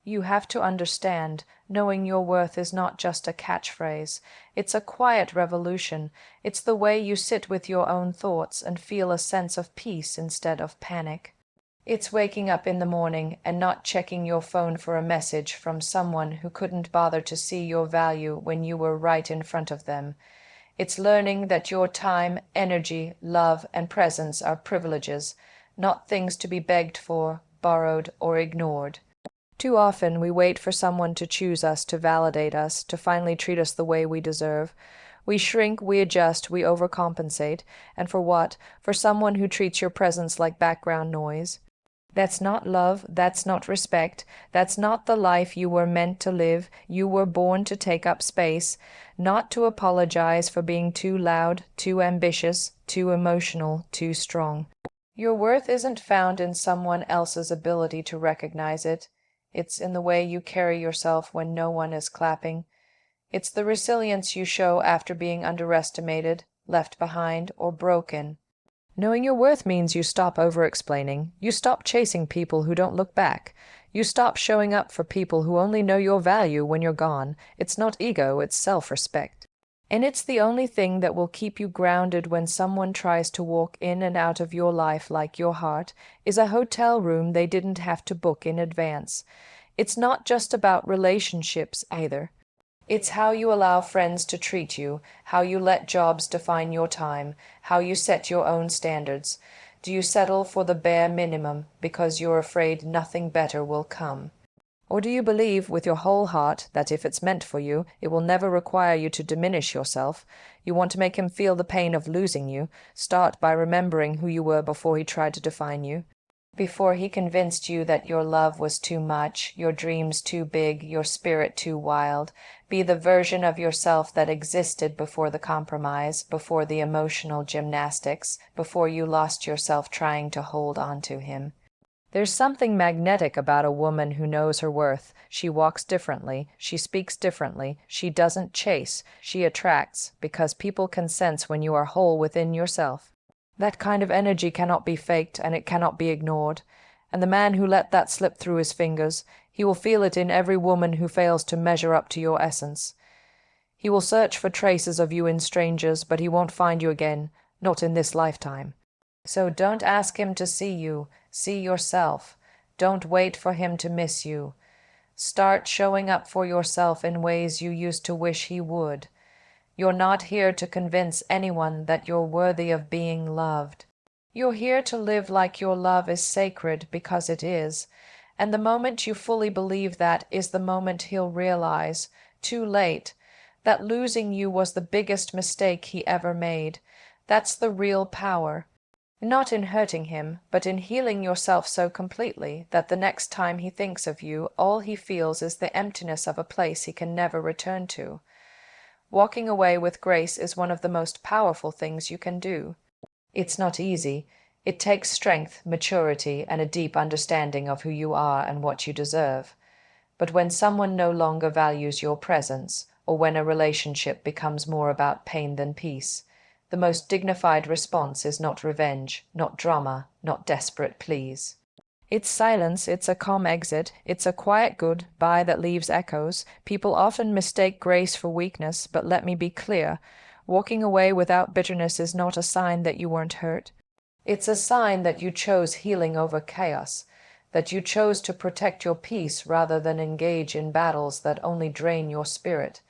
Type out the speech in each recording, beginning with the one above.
You have to understand, knowing your worth is not just a catchphrase. It's a quiet revolution. It's the way you sit with your own thoughts and feel a sense of peace instead of panic. It's waking up in the morning and not checking your phone for a message from someone who couldn't bother to see your value when you were right in front of them. It's learning that your time, energy, love, and presence are privileges, not things to be begged for, borrowed, or ignored. Too often we wait for someone to choose us, to validate us, to finally treat us the way we deserve. We shrink, we adjust, we overcompensate. And for what? For someone who treats your presence like background noise. That's not love, that's not respect, that's not the life you were meant to live. You were born to take up space, not to apologize for being too loud, too ambitious, too emotional, too strong. Your worth isn't found in someone else's ability to recognize it. It's in the way you carry yourself when no one is clapping. It's the resilience you show after being underestimated, left behind, or broken. Knowing your worth means you stop over-explaining. You stop chasing people who don't look back. You stop showing up for people who only know your value when you're gone. It's not ego, it's self-respect. And it's the only thing that will keep you grounded when someone tries to walk in and out of your life like your heart is a hotel room they didn't have to book in advance. It's not just about relationships either. It's how you allow friends to treat you, how you let jobs define your time, how you set your own standards. Do you settle for the bare minimum because you're afraid nothing better will come? Or do you believe with your whole heart that if it's meant for you, it will never require you to diminish yourself? You want to make him feel the pain of losing you. Start by remembering who you were before he tried to define you. Before he convinced you that your love was too much, your dreams too big, your spirit too wild. Be the version of yourself that existed before the compromise, before the emotional gymnastics, before you lost yourself trying to hold on to him. There's something magnetic about a woman who knows her worth. She walks differently, she speaks differently, she doesn't chase, she attracts, because people can sense when you are whole within yourself. That kind of energy cannot be faked, and it cannot be ignored. And the man who let that slip through his fingers, he will feel it in every woman who fails to measure up to your essence. He will search for traces of you in strangers, but he won't find you again, not in this lifetime. So don't ask him to see you. See yourself. Don't wait for him to miss you. Start showing up for yourself in ways you used to wish he would. You're not here to convince anyone that you're worthy of being loved. You're here to live like your love is sacred because it is. And the moment you fully believe that is the moment he'll realize, too late, that losing you was the biggest mistake he ever made. That's the real power. Not in hurting him, but in healing yourself so completely that the next time he thinks of you, all he feels is the emptiness of a place he can never return to. Walking away with grace is one of the most powerful things you can do. It's not easy. It takes strength, maturity, and a deep understanding of who you are and what you deserve. But when someone no longer values your presence, or when a relationship becomes more about pain than peace, the most dignified response is not revenge, not drama, not desperate pleas. It's silence, it's a calm exit, it's a quiet goodbye that leaves echoes. People often mistake grace for weakness, but let me be clear. Walking away without bitterness is not a sign that you weren't hurt. It's a sign that you chose healing over chaos, that you chose to protect your peace rather than engage in battles that only drain your spirit.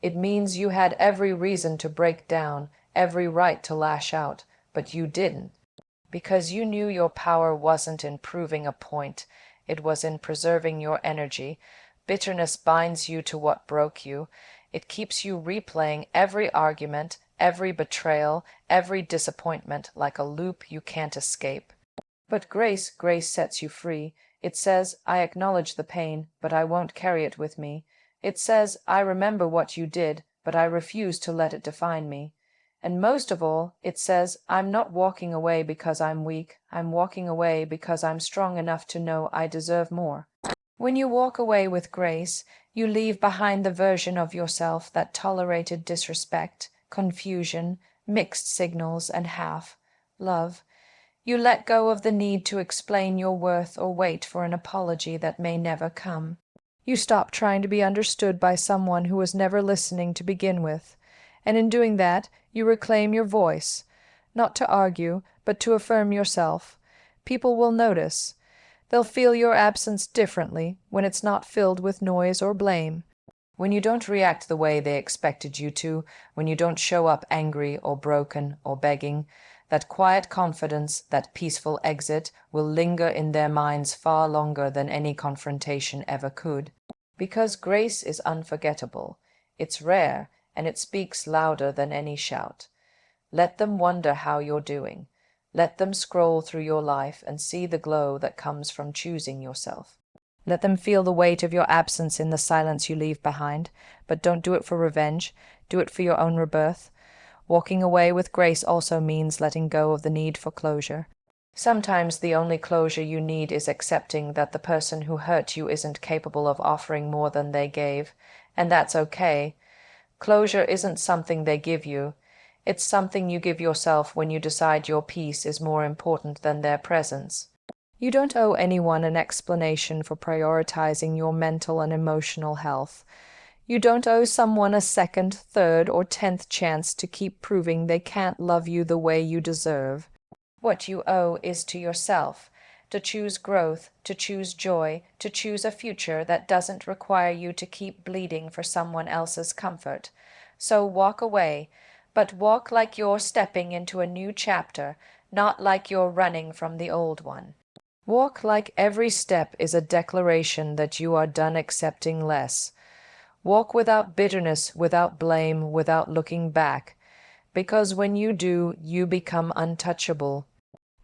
It means you had every reason to break down, every right to lash out, but you didn't, because you knew your power wasn't in proving a point, it was in preserving your energy. Bitterness binds you to what broke you. It keeps you replaying every argument, every betrayal, every disappointment like a loop you can't escape. But grace sets you free. It says, I acknowledge the pain, but I won't carry it with me. It says, I remember what you did, but I refuse to let it define me. And most of all, it says, I'm not walking away because I'm weak. I'm walking away because I'm strong enough to know I deserve more. When you walk away with grace, you leave behind the version of yourself that tolerated disrespect, confusion, mixed signals, and half love. You let go of the need to explain your worth or wait for an apology that may never come. You stop trying to be understood by someone who was never listening to begin with. And in doing that, you reclaim your voice, not to argue, but to affirm yourself. People will notice. They'll feel your absence differently when it's not filled with noise or blame. When you don't react the way they expected you to, when you don't show up angry or broken or begging, that quiet confidence, that peaceful exit will linger in their minds far longer than any confrontation ever could. Because grace is unforgettable. It's rare, and it speaks louder than any shout. Let them wonder how you're doing. Let them scroll through your life and see the glow that comes from choosing yourself. Let them feel the weight of your absence in the silence you leave behind, but don't do it for revenge. Do it for your own rebirth. Walking away with grace also means letting go of the need for closure. Sometimes the only closure you need is accepting that the person who hurt you isn't capable of offering more than they gave, and that's okay. Closure isn't something they give you. It's something you give yourself when you decide your peace is more important than their presence. You don't owe anyone an explanation for prioritizing your mental and emotional health. You don't owe someone a second, third, or 10th chance to keep proving they can't love you the way you deserve. What you owe is to yourself, to choose growth, to choose joy, to choose a future that doesn't require you to keep bleeding for someone else's comfort. So walk away, but walk like you're stepping into a new chapter, not like you're running from the old one. Walk like every step is a declaration that you are done accepting less. Walk without bitterness, without blame, without looking back, because when you do, you become untouchable.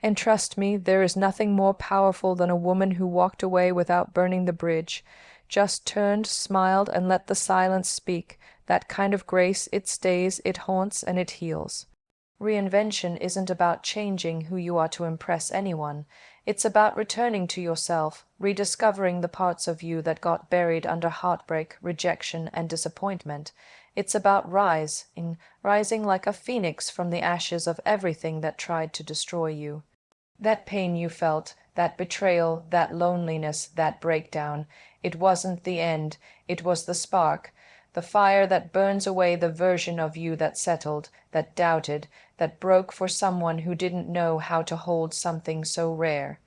And trust me, there is nothing more powerful than a woman who walked away without burning the bridge, just turned, smiled, and let the silence speak. That kind of grace, it stays, it haunts, and it heals. Reinvention isn't about changing who you are to impress anyone. It's about returning to yourself, rediscovering the parts of you that got buried under heartbreak, rejection, and disappointment. It's about rising like a phoenix from the ashes of everything that tried to destroy you. That pain you felt, that betrayal, that loneliness, that breakdown, it wasn't the end, it was the spark, the fire that burns away the version of you that settled, that doubted, that broke for someone who didn't know how to hold something so rare.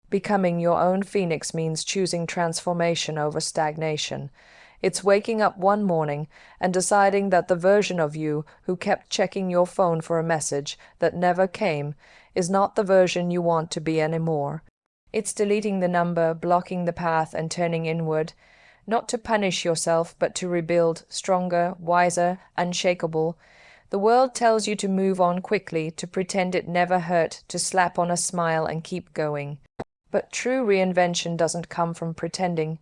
Becoming your own phoenix means choosing transformation over stagnation. It's waking up one morning and deciding that the version of you who kept checking your phone for a message that never came is not the version you want to be anymore. It's deleting the number, blocking the path, and turning inward, not to punish yourself, but to rebuild, stronger, wiser, unshakable. The world tells you to move on quickly, to pretend it never hurt, to slap on a smile and keep going. But true reinvention doesn't come from pretending.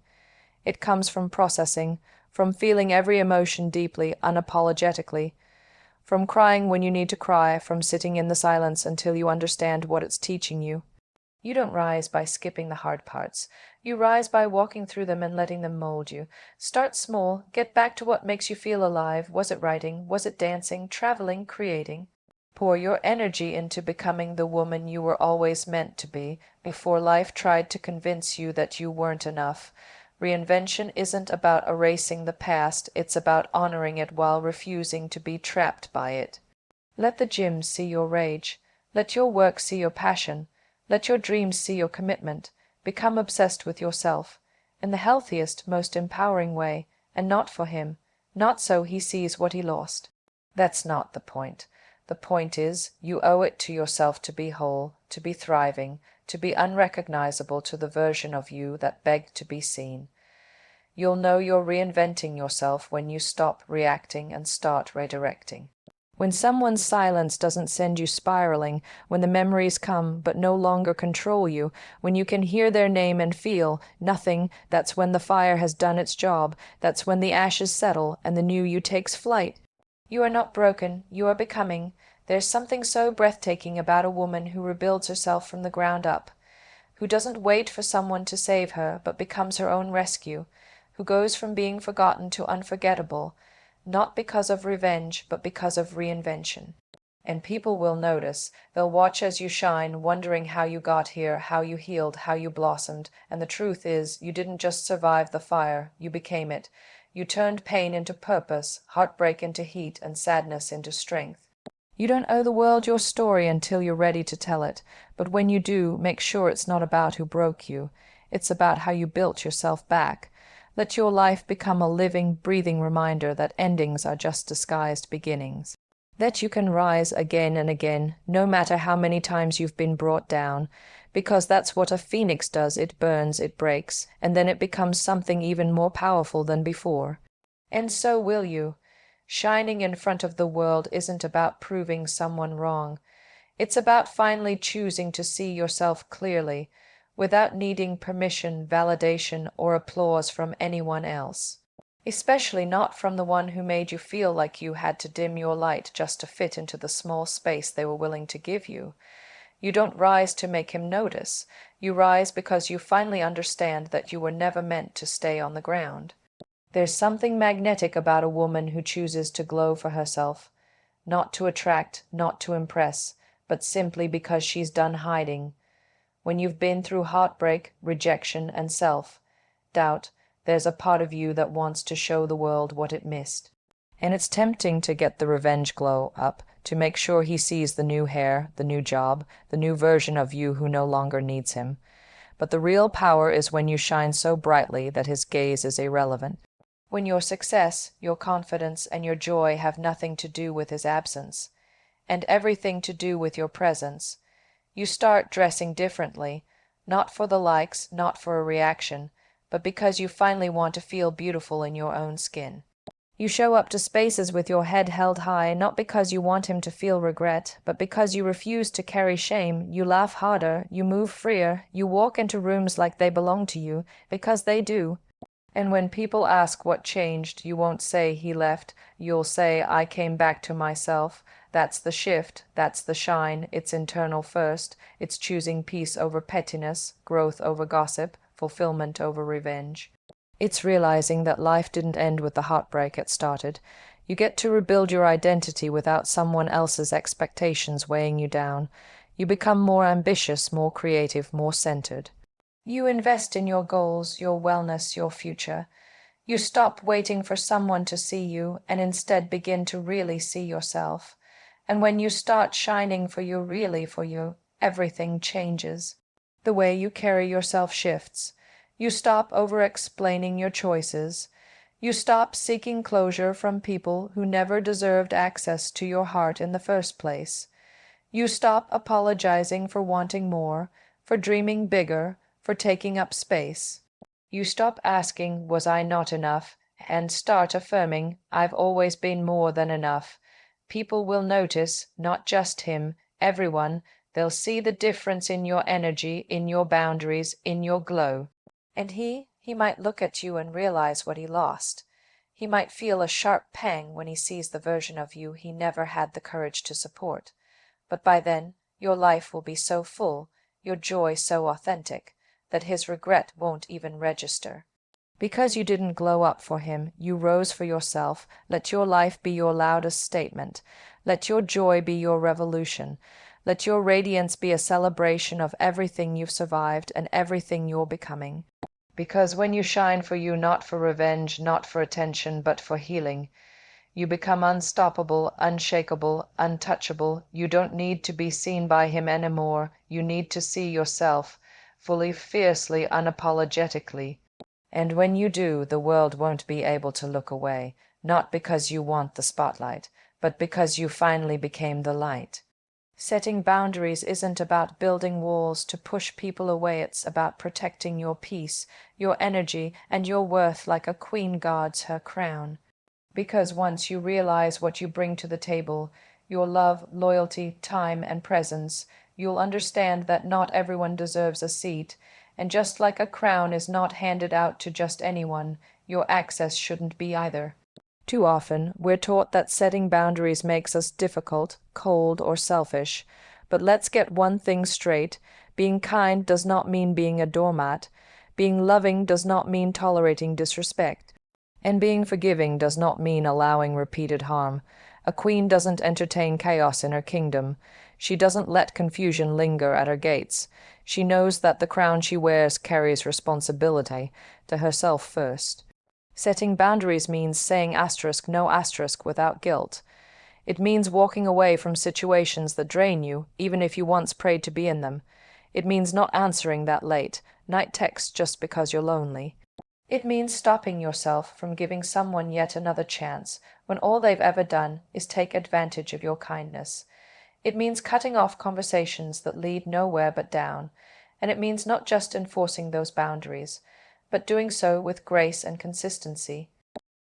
It comes from processing, from feeling every emotion deeply, unapologetically, from crying when you need to cry, from sitting in the silence until you understand what it's teaching you. You don't rise by skipping the hard parts. You rise by walking through them and letting them mold you. Start small, get back to what makes you feel alive. Was it writing? Was it dancing, traveling, creating? Pour your energy into becoming the woman you were always meant to be, before life tried to convince you that you weren't enough. Reinvention isn't about erasing the past, it's about honoring it while refusing to be trapped by it. Let the gym see your rage. Let your work see your passion. Let your dreams see your commitment. Become obsessed with yourself, in the healthiest, most empowering way, and not for him, not so he sees what he lost. That's not the point. The point is, you owe it to yourself to be whole, to be thriving, to be unrecognizable to the version of you that begged to be seen. You'll know you're reinventing yourself when you stop reacting and start redirecting. When someone's silence doesn't send you spiraling, when the memories come but no longer control you, when you can hear their name and feel nothing, that's when the fire has done its job, that's when the ashes settle and the new you takes flight. You are not broken, you are becoming. There's something so breathtaking about a woman who rebuilds herself from the ground up, who doesn't wait for someone to save her, but becomes her own rescue, who goes from being forgotten to unforgettable, not because of revenge, but because of reinvention. And people will notice. They'll watch as you shine, wondering how you got here, how you healed, how you blossomed. And the truth is, you didn't just survive the fire, you became it. You turned pain into purpose, heartbreak into heat, and sadness into strength. You don't owe the world your story until you're ready to tell it, but when you do, make sure it's not about who broke you. It's about how you built yourself back. Let your life become a living, breathing reminder that endings are just disguised beginnings. That you can rise again and again, no matter how many times you've been brought down, because that's what a phoenix does. It burns, it breaks, and then it becomes something even more powerful than before. And so will you. Shining in front of the world isn't about proving someone wrong. It's about finally choosing to see yourself clearly, without needing permission, validation, or applause from anyone else. Especially not from the one who made you feel like you had to dim your light just to fit into the small space they were willing to give you. You don't rise to make him notice. You rise because you finally understand that you were never meant to stay on the ground. There's something magnetic about a woman who chooses to glow for herself, not to attract, not to impress, but simply because she's done hiding. When you've been through heartbreak, rejection, and self-doubt, there's a part of you that wants to show the world what it missed. And it's tempting to get the revenge glow up, to make sure he sees the new hair, the new job, the new version of you who no longer needs him. But the real power is when you shine so brightly that his gaze is irrelevant. When your success, your confidence, and your joy have nothing to do with his absence, and everything to do with your presence. You start dressing differently, not for the likes, not for a reaction, but because you finally want to feel beautiful in your own skin. You show up to spaces with your head held high, not because you want him to feel regret, but because you refuse to carry shame. You laugh harder, you move freer, you walk into rooms like they belong to you, because they do. And when people ask what changed, you won't say he left, you'll say I came back to myself. That's the shift, that's the shine. It's internal first. It's choosing peace over pettiness, growth over gossip, fulfillment over revenge. It's realizing that life didn't end with the heartbreak it started. You get to rebuild your identity without someone else's expectations weighing you down. You become more ambitious, more creative, more centered. You invest in your goals, your wellness, your future. You stop waiting for someone to see you and instead begin to really see yourself. And when you start shining for you, really for you, everything changes. The way you carry yourself shifts. You stop over-explaining your choices. You stop seeking closure from people who never deserved access to your heart in the first place. You stop apologizing for wanting more, for dreaming bigger, for taking up space. You stop asking, was I not enough, and start affirming, I've always been more than enough. People will notice, not just him, everyone. They'll see the difference in your energy, in your boundaries, in your glow. And he might look at you and realize what he lost. He might feel a sharp pang when he sees the version of you he never had the courage to support. But by then, your life will be so full, your joy so authentic, that his regret won't even register. Because you didn't glow up for him, you rose for yourself. Let your life be your loudest statement. Let your joy be your revolution. Let your radiance be a celebration of everything you've survived and everything you're becoming. Because when you shine for you, not for revenge, not for attention, but for healing, you become unstoppable, unshakable, untouchable. You don't need to be seen by him anymore. You need to see yourself, fully, fiercely, unapologetically. And when you do, the world won't be able to look away, not because you want the spotlight, but because you finally became the light. Setting boundaries isn't about building walls to push people away. It's about protecting your peace, your energy, and your worth like a queen guards her crown. Because once you realize what you bring to the table, your love, loyalty, time, and presence, you'll understand that not everyone deserves a seat, and just like a crown is not handed out to just anyone, your access shouldn't be either. Too often, we're taught that setting boundaries makes us difficult, cold, or selfish. But let's get one thing straight. Being kind does not mean being a doormat. Being loving does not mean tolerating disrespect. And being forgiving does not mean allowing repeated harm. A queen doesn't entertain chaos in her kingdom. She doesn't let confusion linger at her gates. She knows that the crown she wears carries responsibility to herself first. Setting boundaries means saying asterisk, no asterisk without guilt. It means walking away from situations that drain you, even if you once prayed to be in them. It means not answering that late night text just because you're lonely. It means stopping yourself from giving someone yet another chance when all they've ever done is take advantage of your kindness. It means cutting off conversations that lead nowhere but down. And it means not just enforcing those boundaries, but doing so with grace and consistency.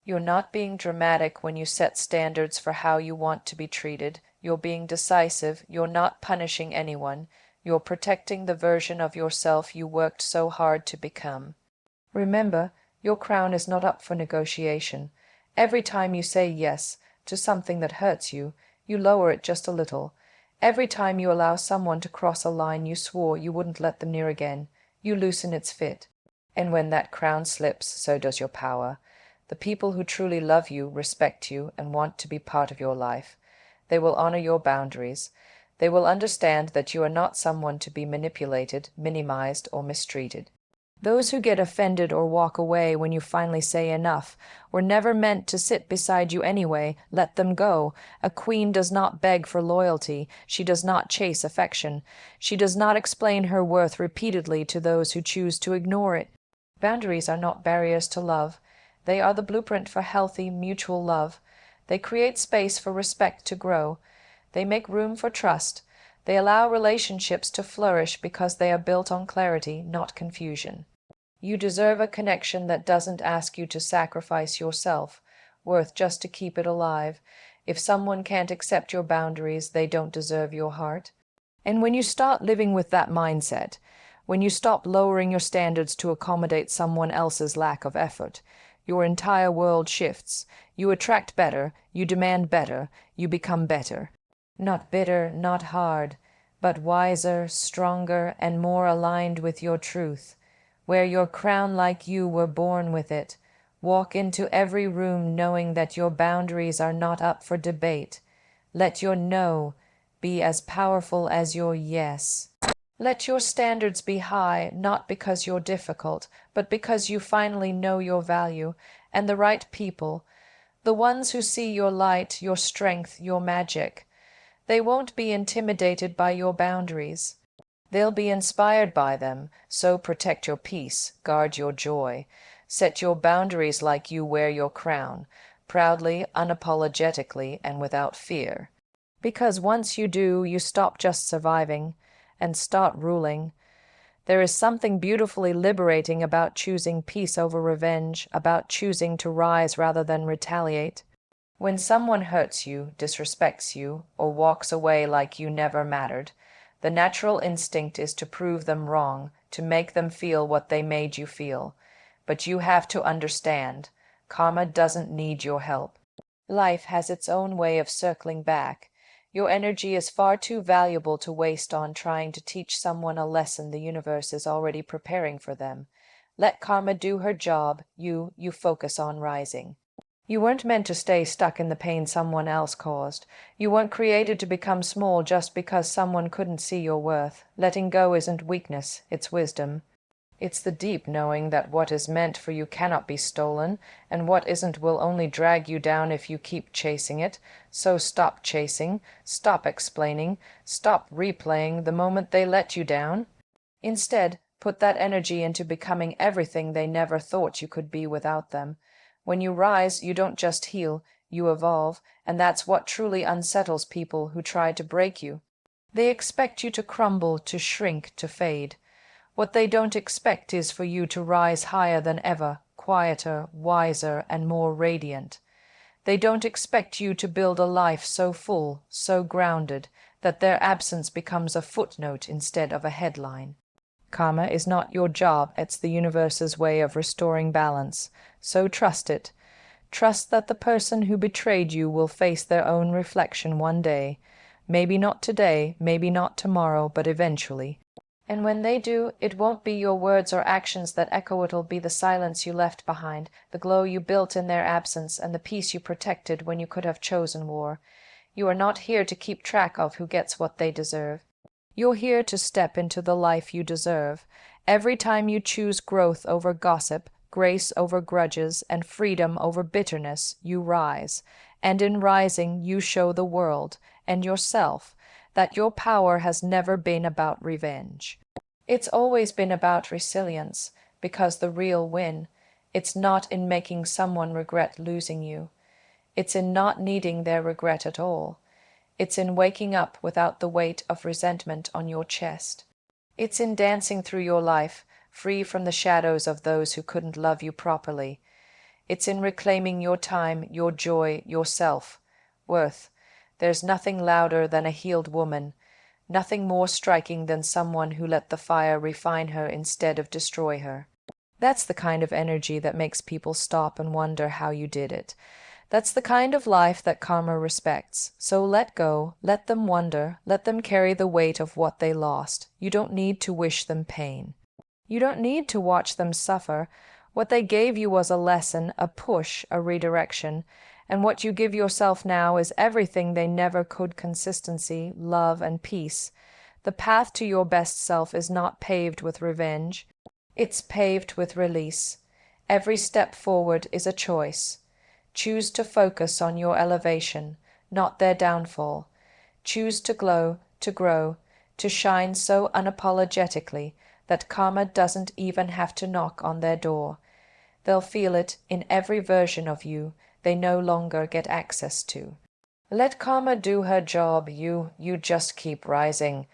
You're not being dramatic when you set standards for how you want to be treated. You're being decisive. You're not punishing anyone. You're protecting the version of yourself you worked so hard to become. Remember, your crown is not up for negotiation. Every time you say yes to something that hurts you, you lower it just a little. Every time you allow someone to cross a line you swore you wouldn't let them near again, you loosen its fit. And when that crown slips, so does your power. The people who truly love you, respect you, and want to be part of your life. They will honor your boundaries. They will understand that you are not someone to be manipulated, minimized, or mistreated. Those who get offended or walk away when you finally say enough were never meant to sit beside you anyway. Let them go. A queen does not beg for loyalty. She does not chase affection. She does not explain her worth repeatedly to those who choose to ignore it. Boundaries are not barriers to love. They are the blueprint for healthy, mutual love. They create space for respect to grow. They make room for trust. They allow relationships to flourish because they are built on clarity, not confusion. You deserve a connection that doesn't ask you to sacrifice your self-worth just to keep it alive. If someone can't accept your boundaries, they don't deserve your heart. And when you start living with that mindset, when you stop lowering your standards to accommodate someone else's lack of effort, your entire world shifts. You attract better, you demand better, you become better. Not bitter, not hard, but wiser, stronger, and more aligned with your truth. Wear your crown like you were born with it. Walk into every room knowing that your boundaries are not up for debate. Let your no be as powerful as your yes. Let your standards be high, not because you're difficult, but because you finally know your value, and the right people, the ones who see your light, your strength, your magic. They won't be intimidated by your boundaries. They'll be inspired by them, so protect your peace, guard your joy. Set your boundaries like you wear your crown, proudly, unapologetically, and without fear. Because once you do, you stop just surviving and start ruling. There is something beautifully liberating about choosing peace over revenge, about choosing to rise rather than retaliate. When someone hurts you, disrespects you, or walks away like you never mattered, the natural instinct is to prove them wrong, to make them feel what they made you feel. But you have to understand, karma doesn't need your help. Life has its own way of circling back. Your energy is far too valuable to waste on trying to teach someone a lesson the universe is already preparing for them. Let karma do her job, you focus on rising. You weren't meant to stay stuck in the pain someone else caused. You weren't created to become small just because someone couldn't see your worth. Letting go isn't weakness, it's wisdom. It's the deep knowing that what is meant for you cannot be stolen, and what isn't will only drag you down if you keep chasing it. So stop chasing, stop explaining, stop replaying the moment they let you down. Instead, put that energy into becoming everything they never thought you could be without them. When you rise, you don't just heal, you evolve, and that's what truly unsettles people who try to break you. They expect you to crumble, to shrink, to fade. What they don't expect is for you to rise higher than ever, quieter, wiser, and more radiant. They don't expect you to build a life so full, so grounded, that their absence becomes a footnote instead of a headline. Karma is not your job, it's the universe's way of restoring balance. So trust it. Trust that the person who betrayed you will face their own reflection one day. Maybe not today, maybe not tomorrow, but eventually. And when they do, it won't be your words or actions that echo, it'll be the silence you left behind, the glow you built in their absence, and the peace you protected when you could have chosen war. You are not here to keep track of who gets what they deserve. You're here to step into the life you deserve. Every time you choose growth over gossip, grace over grudges, and freedom over bitterness, you rise. And in rising, you show the world, and yourself, that your power has never been about revenge. It's always been about resilience, because the real win, it's not in making someone regret losing you. It's in not needing their regret at all. It's in waking up without the weight of resentment on your chest. It's in dancing through your life, free from the shadows of those who couldn't love you properly. It's in reclaiming your time, your joy, your self-worth. There's nothing louder than a healed woman, nothing more striking than someone who let the fire refine her instead of destroy her. That's the kind of energy that makes people stop and wonder how you did it. That's the kind of life that karma respects. So let go, let them wonder, let them carry the weight of what they lost. You don't need to wish them pain. You don't need to watch them suffer. What they gave you was a lesson, a push, a redirection. And what you give yourself now is everything they never could: consistency, love, and peace. The path to your best self is not paved with revenge. It's paved with release. Every step forward is a choice. Choose to focus on your elevation, not their downfall. Choose to glow, to grow, to shine so unapologetically that karma doesn't even have to knock on their door. They'll feel it in every version of you they no longer get access to. Let karma do her job, you just keep rising.